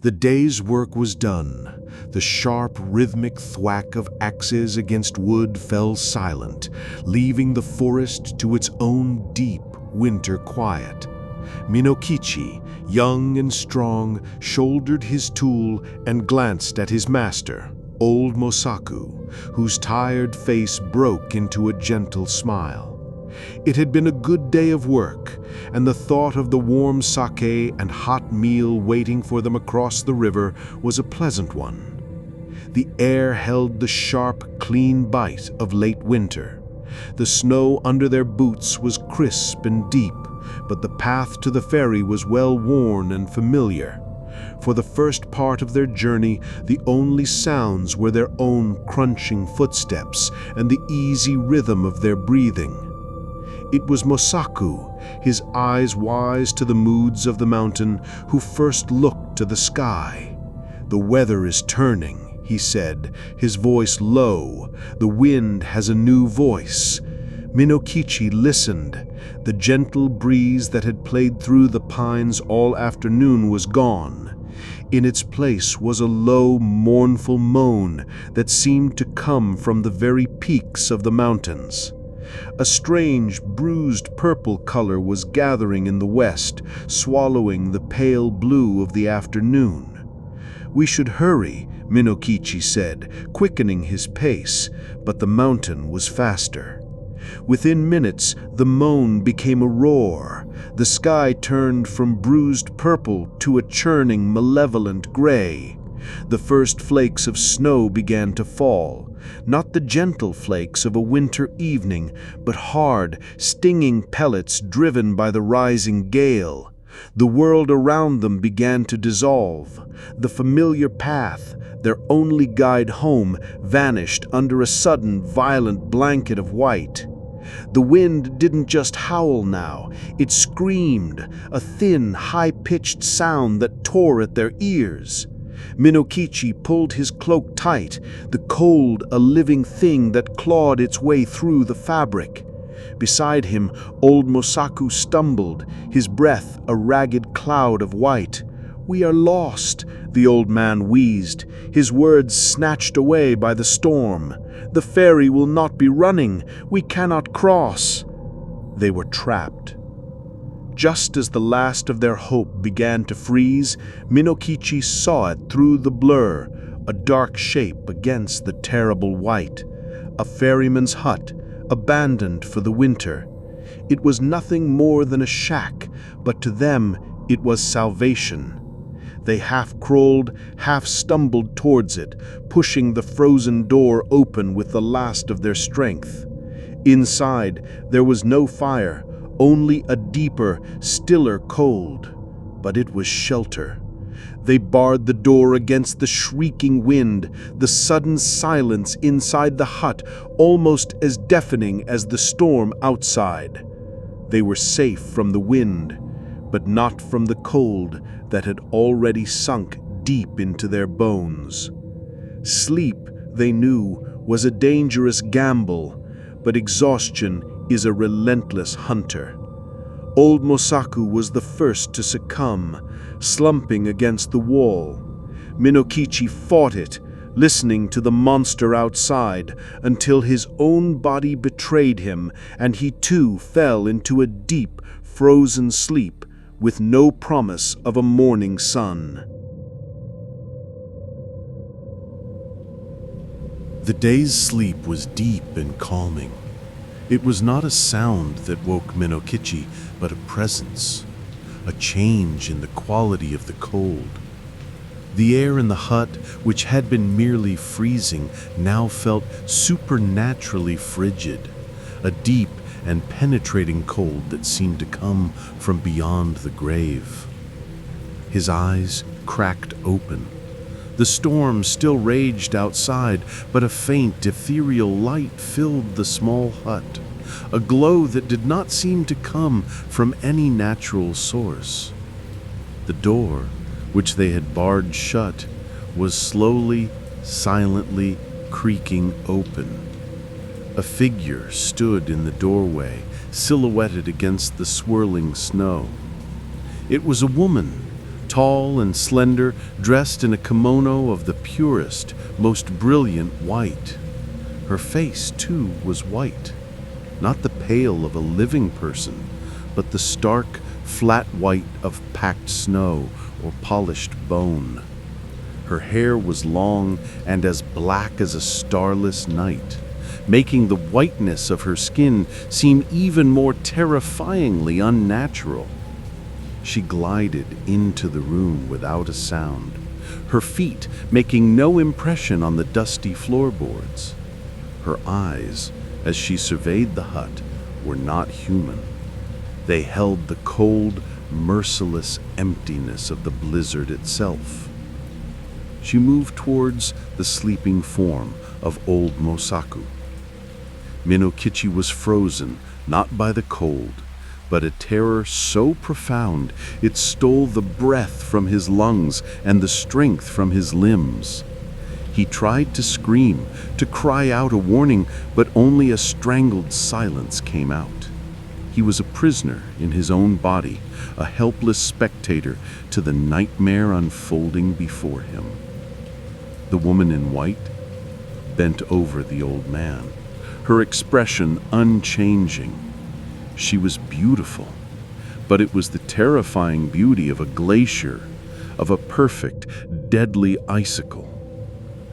The day's work was done. The sharp, rhythmic thwack of axes against wood fell silent, leaving the forest to its own deep winter quiet. Minokichi, young and strong, shouldered his tool and glanced at his master, old Mosaku, whose tired face broke into a gentle smile. It had been a good day of work, and the thought of the warm sake and hot meal waiting for them across the river was a pleasant one. The air held the sharp, clean bite of late winter. The snow under their boots was crisp and deep, but the path to the ferry was well worn and familiar. For the first part of their journey, the only sounds were their own crunching footsteps and the easy rhythm of their breathing. It was Mosaku, his eyes wise to the moods of the mountain, who first looked to the sky. "The weather is turning," he said, his voice low. "The wind has a new voice." Minokichi listened. The gentle breeze that had played through the pines all afternoon was gone. In its place was a low, mournful moan that seemed to come from the very peaks of the mountains. A strange, bruised purple color was gathering in the west, swallowing the pale blue of the afternoon. "We should hurry," Minokichi said, quickening his pace, but the mountain was faster. Within minutes, the moan became a roar. The sky turned from bruised purple to a churning, malevolent gray. The first flakes of snow began to fall, not the gentle flakes of a winter evening, but hard, stinging pellets driven by the rising gale. The world around them began to dissolve. The familiar path, their only guide home, vanished under a sudden, violent blanket of white. The wind didn't just howl now, it screamed, a thin, high-pitched sound that tore at their ears. Minokichi pulled his cloak tight, the cold a living thing that clawed its way through the fabric. Beside him, old Mosaku stumbled, his breath a ragged cloud of white. "We are lost," the old man wheezed, his words snatched away by the storm. "The ferry will not be running. We cannot cross." They were trapped. Just as the last of their hope began to freeze, Minokichi saw it through the blur, a dark shape against the terrible white. A ferryman's hut, abandoned for the winter. It was nothing more than a shack, but to them it was salvation. They half crawled, half stumbled towards it, pushing the frozen door open with the last of their strength. Inside, there was no fire, only a deeper, stiller cold. But it was shelter. They barred the door against the shrieking wind, the sudden silence inside the hut almost as deafening as the storm outside. They were safe from the wind, but not from the cold that had already sunk deep into their bones. Sleep, they knew, was a dangerous gamble, but exhaustion is a relentless hunter. Old Mosaku was the first to succumb, slumping against the wall. Minokichi fought it, listening to the monster outside, until his own body betrayed him, and he too fell into a deep, frozen sleep with no promise of a morning sun. The day's sleep was deep and calming. It was not a sound that woke Minokichi, but a presence, a change in the quality of the cold. The air in the hut, which had been merely freezing, now felt supernaturally frigid, a deep and penetrating cold that seemed to come from beyond the grave. His eyes cracked open. The storm still raged outside, but a faint, ethereal light filled the small hut, a glow that did not seem to come from any natural source. The door, which they had barred shut, was slowly, silently creaking open. A figure stood in the doorway, silhouetted against the swirling snow. It was a woman, tall and slender, dressed in a kimono of the purest, most brilliant white. Her face, too, was white, not the pale of a living person, but the stark, flat white of packed snow or polished bone. Her hair was long and as black as a starless night, making the whiteness of her skin seem even more terrifyingly unnatural. She glided into the room without a sound, her feet making no impression on the dusty floorboards. Her eyes, as she surveyed the hut, were not human. They held the cold, merciless emptiness of the blizzard itself. She moved towards the sleeping form of old Mosaku. Minokichi was frozen, not by the cold, but a terror so profound it stole the breath from his lungs and the strength from his limbs. He tried to scream, to cry out a warning, but only a strangled silence came out. He was a prisoner in his own body, a helpless spectator to the nightmare unfolding before him. The woman in white bent over the old man, her expression unchanging. She was beautiful, but it was the terrifying beauty of a glacier, of a perfect, deadly icicle.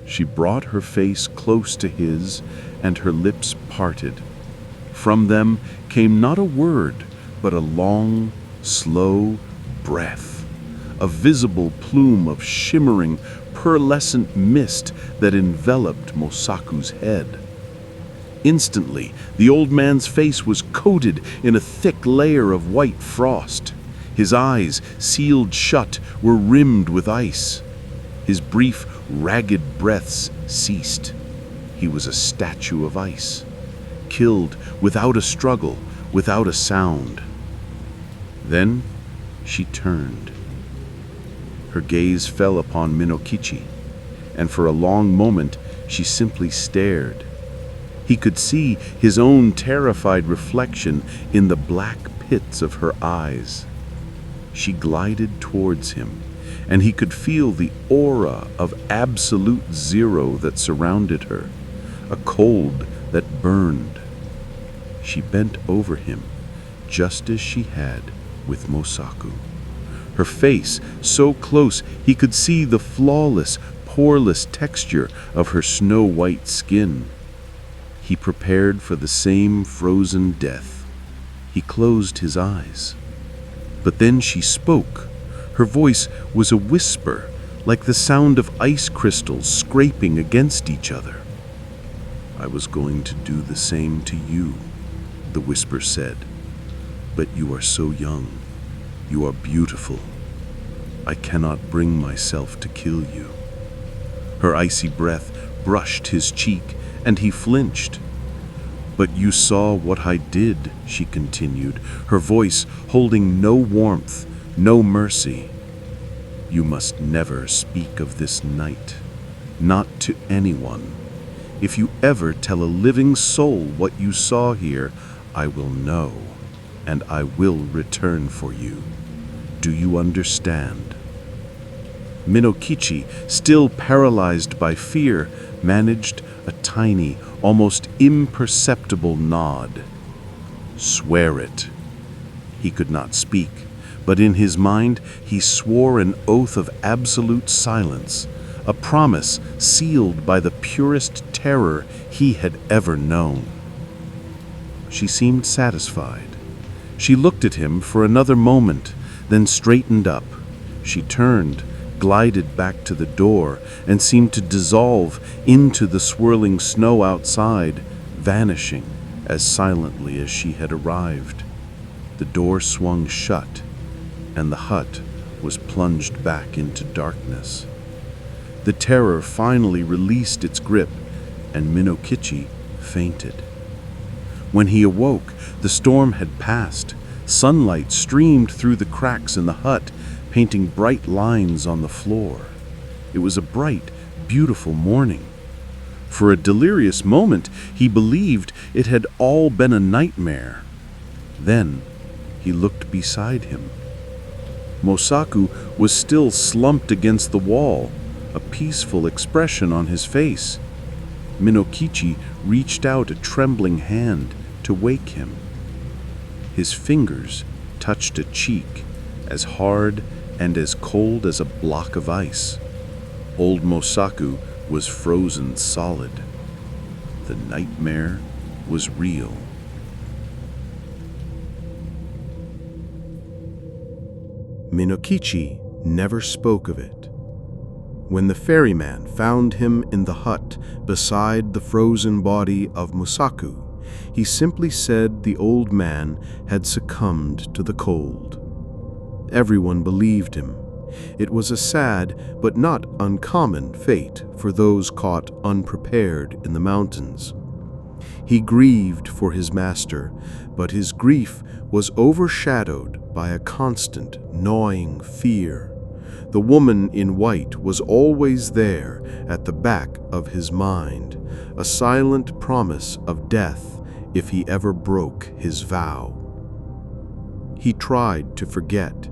She brought her face close to his, and her lips parted. From them came not a word, but a long, slow breath, a visible plume of shimmering, pearlescent mist that enveloped Mosaku's head. Instantly, the old man's face was coated in a thick layer of white frost. His eyes, sealed shut, were rimmed with ice. His brief, ragged breaths ceased. He was a statue of ice, killed without a struggle, without a sound. Then she turned. Her gaze fell upon Minokichi, and for a long moment she simply stared. He could see his own terrified reflection in the black pits of her eyes. She glided towards him, and he could feel the aura of absolute zero that surrounded her, a cold that burned. She bent over him, just as she had with Mosaku. Her face so close he could see the flawless, poreless texture of her snow-white skin. He prepared for the same frozen death. He closed his eyes. But then she spoke. Her voice was a whisper, like the sound of ice crystals scraping against each other. "I was going to do the same to you," the whisper said. "But you are so young. You are beautiful. I cannot bring myself to kill you." Her icy breath brushed his cheek, and he flinched. "But you saw what I did," she continued, her voice holding no warmth, no mercy. "You must never speak of this night, not to anyone. If you ever tell a living soul what you saw here, I will know, and I will return for you. Do you understand?" Minokichi, still paralyzed by fear, managed a tiny, almost imperceptible nod. "Swear it." He could not speak, but in his mind he swore an oath of absolute silence, a promise sealed by the purest terror he had ever known. She seemed satisfied. She looked at him for another moment, then straightened up. She turned, glided back to the door, and seemed to dissolve into the swirling snow outside, vanishing as silently as she had arrived. The door swung shut, and the hut was plunged back into darkness. The terror finally released its grip, and Minokichi fainted. When he awoke, the storm had passed. Sunlight streamed through the cracks in the hut, painting bright lines on the floor. It was a bright, beautiful morning. For a delirious moment, he believed it had all been a nightmare. Then he looked beside him. Mosaku was still slumped against the wall, a peaceful expression on his face. Minokichi reached out a trembling hand to wake him. His fingers touched a cheek, as hard and as cold as a block of ice. Old Mosaku was frozen solid. The nightmare was real. Minokichi never spoke of it. When the ferryman found him in the hut beside the frozen body of Mosaku, he simply said the old man had succumbed to the cold. Everyone believed him. It was a sad but not uncommon fate for those caught unprepared in the mountains. He grieved for his master, but his grief was overshadowed by a constant, gnawing fear. The woman in white was always there at the back of his mind, a silent promise of death if he ever broke his vow. He tried to forget.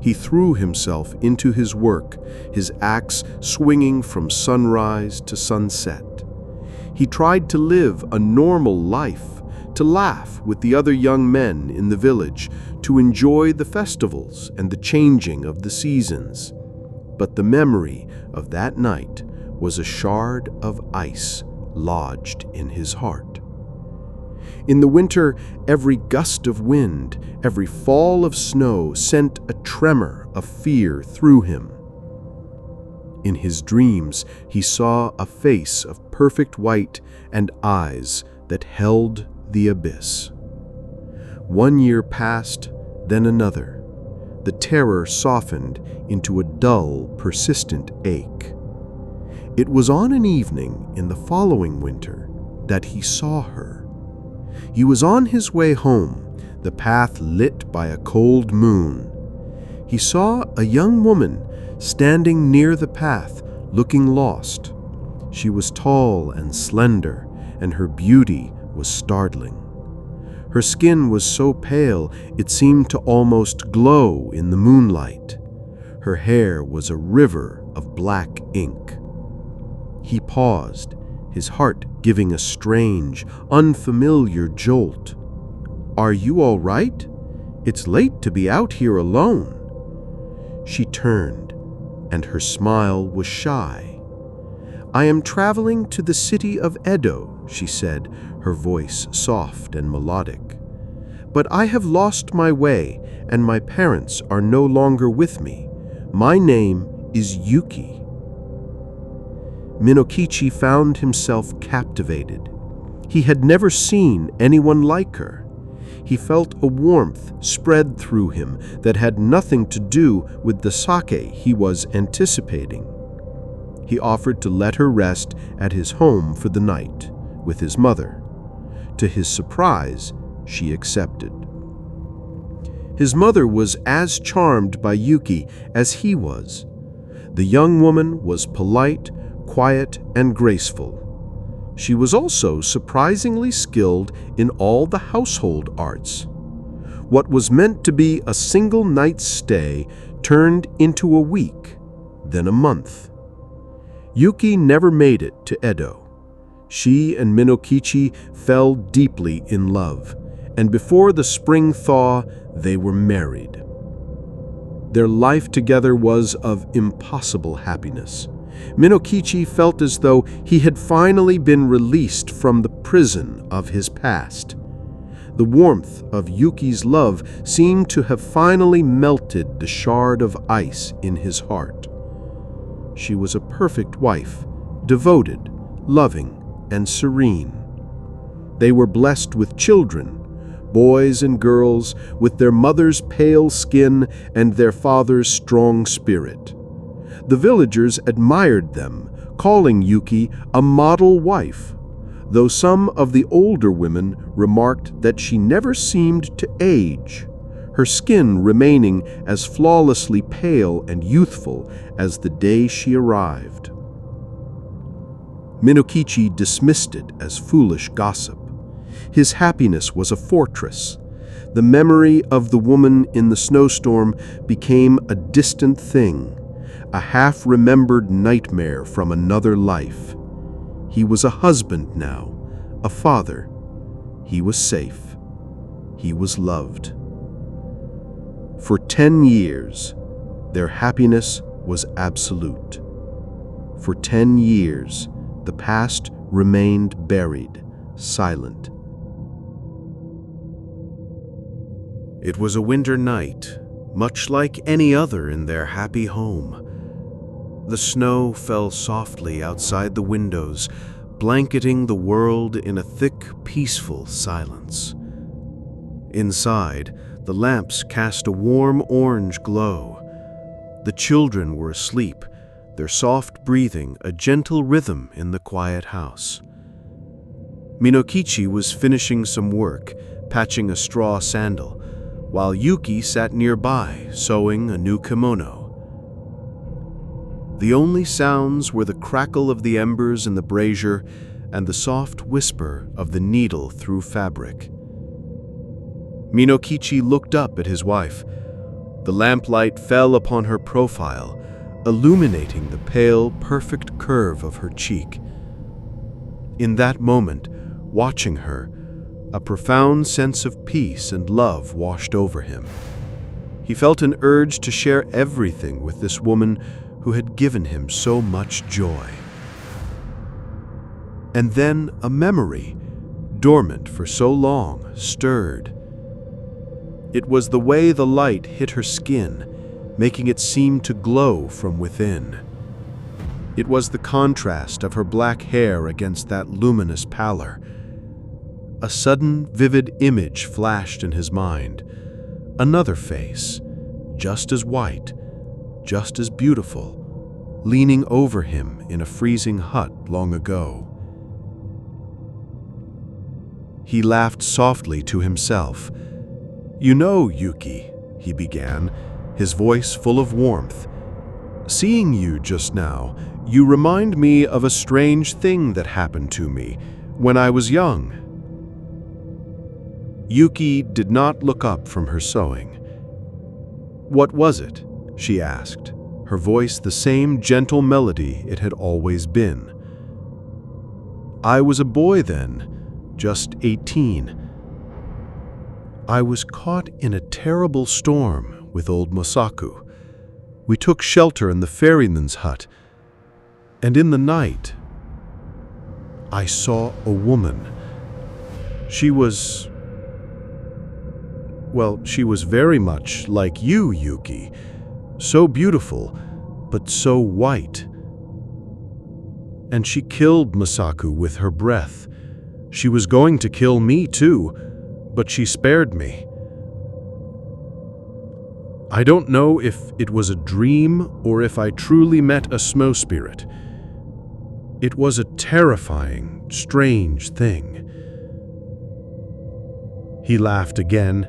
He threw himself into his work, his axe swinging from sunrise to sunset. He tried to live a normal life, to laugh with the other young men in the village, to enjoy the festivals and the changing of the seasons. But the memory of that night was a shard of ice lodged in his heart. In the winter, every gust of wind, every fall of snow sent a tremor of fear through him. In his dreams, he saw a face of perfect white and eyes that held the abyss. 1 year passed, then another. The terror softened into a dull, persistent ache. It was on an evening in the following winter that he saw her. He was on his way home, the path lit by a cold moon. He saw a young woman standing near the path, looking lost. She was tall and slender, and her beauty was startling. Her skin was so pale it seemed to almost glow in the moonlight. Her hair was a river of black ink. He paused, his heart giving a strange, unfamiliar jolt. "Are you all right? It's late to be out here alone." She turned, and her smile was shy. "I am traveling to the city of Edo," she said, her voice soft and melodic. "But I have lost my way, and my parents are no longer with me. My name is Yuki." Minokichi found himself captivated. He had never seen anyone like her. He felt a warmth spread through him that had nothing to do with the sake he was anticipating. He offered to let her rest at his home for the night with his mother. To his surprise, she accepted. His mother was as charmed by Yuki as he was. The young woman was polite, quiet, and graceful. She was also surprisingly skilled in all the household arts. What was meant to be a single night's stay turned into a week, then a month. Yuki never made it to Edo. She and Minokichi fell deeply in love, and before the spring thaw, they were married. Their life together was of impossible happiness. Minokichi felt as though he had finally been released from the prison of his past. The warmth of Yuki's love seemed to have finally melted the shard of ice in his heart. She was a perfect wife, devoted, loving, and serene. They were blessed with children, boys and girls, with their mother's pale skin and their father's strong spirit. The villagers admired them, calling Yuki a model wife, though some of the older women remarked that she never seemed to age, her skin remaining as flawlessly pale and youthful as the day she arrived. Minokichi dismissed it as foolish gossip. His happiness was a fortress. The memory of the woman in the snowstorm became a distant thing, a half-remembered nightmare from another life. He was a husband now, a father. He was safe. He was loved. For 10 years, their happiness was absolute. For 10 years, the past remained buried, silent. It was a winter night, much like any other in their happy home. The snow fell softly outside the windows, blanketing the world in a thick, peaceful silence. Inside, the lamps cast a warm orange glow. The children were asleep, their soft breathing a gentle rhythm in the quiet house. Minokichi was finishing some work, patching a straw sandal, while Yuki sat nearby, sewing a new kimono. The only sounds were the crackle of the embers in the brazier and the soft whisper of the needle through fabric. Minokichi looked up at his wife. The lamplight fell upon her profile, illuminating the pale, perfect curve of her cheek. In that moment, watching her, a profound sense of peace and love washed over him. He felt an urge to share everything with this woman who had given him so much joy. And then a memory, dormant for so long, stirred. It was the way the light hit her skin, making it seem to glow from within. It was the contrast of her black hair against that luminous pallor. A sudden, vivid image flashed in his mind. Another face, just as white, just as beautiful, leaning over him in a freezing hut long ago. He laughed softly to himself. "You know, Yuki," he began, his voice full of warmth, "seeing you just now, you remind me of a strange thing that happened to me when I was young." Yuki did not look up from her sewing. "What was it?" she asked, her voice the same gentle melody it had always been. "I was a boy then, just 18. I was caught in a terrible storm with old Masaku. We took shelter in the ferryman's hut, and in the night, I saw a woman. She was very much like you, Yuki. So beautiful, but so white. And she killed Masaku with her breath. She was going to kill me too, but she spared me. I don't know if it was a dream or if I truly met a snow spirit. It was a terrifying, strange thing." He laughed again,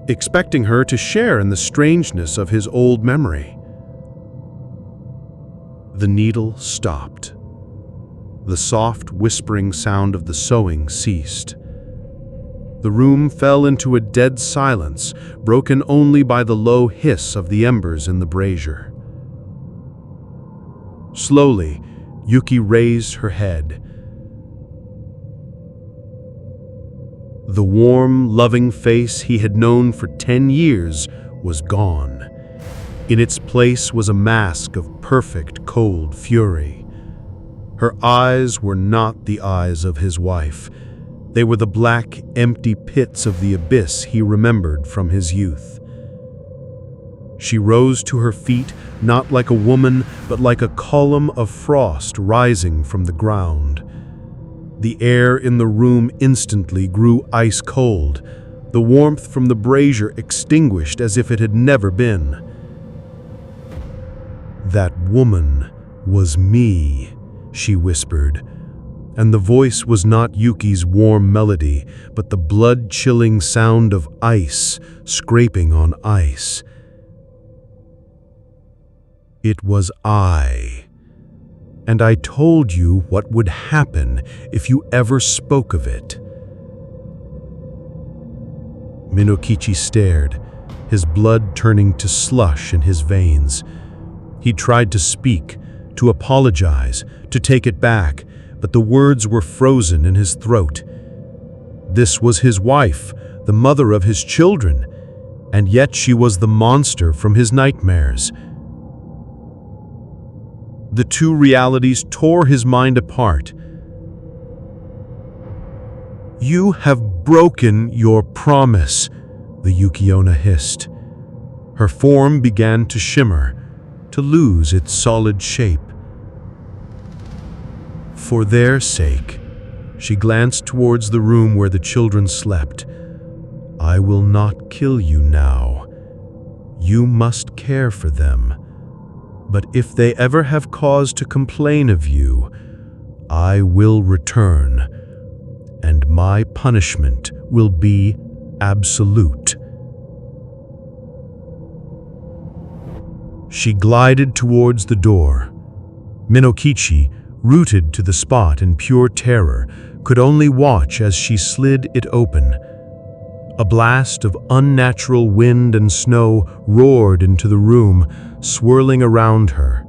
expecting her to share in the strangeness of his old memory. The needle stopped. The soft, whispering sound of the sewing ceased. The room fell into a dead silence, broken only by the low hiss of the embers in the brazier. Slowly, Yuki raised her head. The warm, loving face he had known for 10 years was gone. In its place was a mask of perfect, cold fury. Her eyes were not the eyes of his wife. They were the black, empty pits of the abyss he remembered from his youth. She rose to her feet, not like a woman, but like a column of frost rising from the ground. The air in the room instantly grew ice cold, the warmth from the brazier extinguished as if it had never been. "That woman was me," she whispered, and the voice was not Yuki's warm melody, but the blood-chilling sound of ice scraping on ice. "It was I. And I told you what would happen if you ever spoke of it." Minokichi stared, his blood turning to slush in his veins. He tried to speak, to apologize, to take it back, but the words were frozen in his throat. This was his wife, the mother of his children, and yet she was the monster from his nightmares. The two realities tore his mind apart. "You have broken your promise," the Yuki-onna hissed. Her form began to shimmer, to lose its solid shape. For their sake, she glanced towards the room where the children slept. "I will not kill you now. You must care for them. But if they ever have cause to complain of you, I will return, and my punishment will be absolute." She glided towards the door. Minokichi, rooted to the spot in pure terror, could only watch as she slid it open. A blast of unnatural wind and snow roared into the room, swirling around her.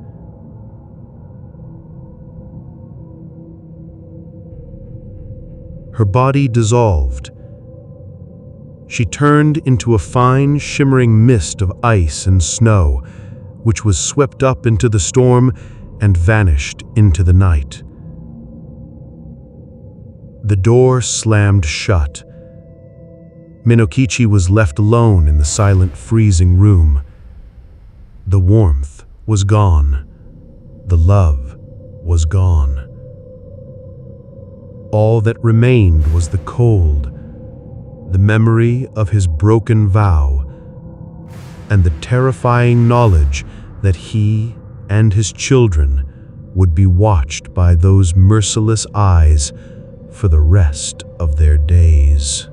Her body dissolved. She turned into a fine, shimmering mist of ice and snow, which was swept up into the storm and vanished into the night. The door slammed shut. Minokichi was left alone in the silent, freezing room. The warmth was gone. The love was gone. All that remained was the cold, the memory of his broken vow, and the terrifying knowledge that he and his children would be watched by those merciless eyes for the rest of their days.